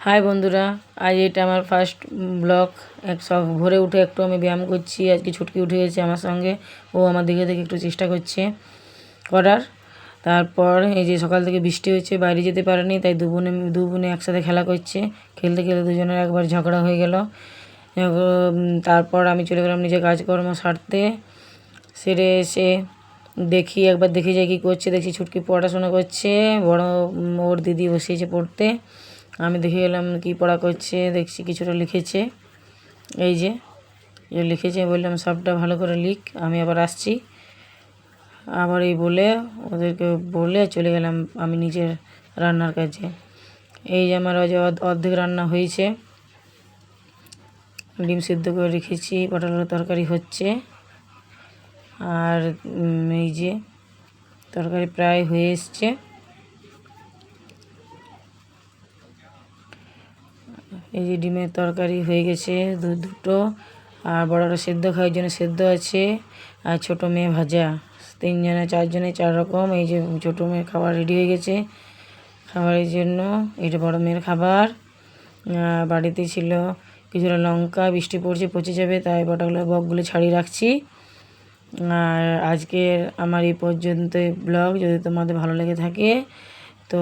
High বন্ধুরা, আজ এটা আমার ফার্স্ট ব্লগ। সব ভোরে উঠে একটু আমি ব্যায়াম করছি। আজকে ছুটকি উঠে গেছে আমার সঙ্গে, ও আমার দিকে থেকে একটু চেষ্টা করছে করার। তারপর এই যে সকাল থেকে বৃষ্টি হচ্ছে, বাইরে যেতে পারেনি, তাই দু বোনে একসাথে খেলা করছে। খেলতে খেলতে দুজনের একবার ঝগড়া হয়ে গেল। তারপর আমি চলে গেলাম নিজের কাজকর্ম সারতে। সেরে এসে একবার দেখি যাই কী করছে। দেখছি ছুটকি পড়াশোনা করছে, বড় ওর দিদি বসিয়েছে পড়তে। আমি দেখে গেলাম কী পড়া করছে, দেখছি কিছুটা লিখেছে। এই যে লিখেছে, বললাম সবটা ভালো করে লিখ, আমি আবার আসছি। আবার এই বলে ওদেরকে বলে চলে গেলাম আমি নিজের রান্নার কাজে। এই যে আমার অর্ধেক রান্না হয়েছে, ডিম সিদ্ধ করে রেখেছি, পটলের তরকারি হচ্ছে। আর এই যে তরকারি প্রায় হয়ে এসছে। এই যে ডিমের তরকারি হয়ে গেছে দুটো, আর বড়রা সেদ্ধ খাওয়ার জন্য সেদ্ধ আছে, আর ছোটো মেয়ে ভাজা। তিনজনে চারজনে চার রকম। এই যে ছোটো মেয়ের খাবার রেডি হয়ে গেছে খাবারের জন্য। এটা বড় মেয়ের খাবার। বাড়িতে ছিল কিছুটা লঙ্কা, বৃষ্টি পড়ছে পচে যাবে, তাই বকগুলো ছাড়িয়ে রাখছি। আর আজকের আমার এই পর্যন্ত ব্লগ। যদি তোমাদের ভালো লেগে থাকে তো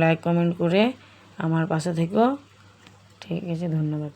লাইক কমেন্ট করে আমার পাশে থেকো। ঠিক আছে, ধন্যবাদ।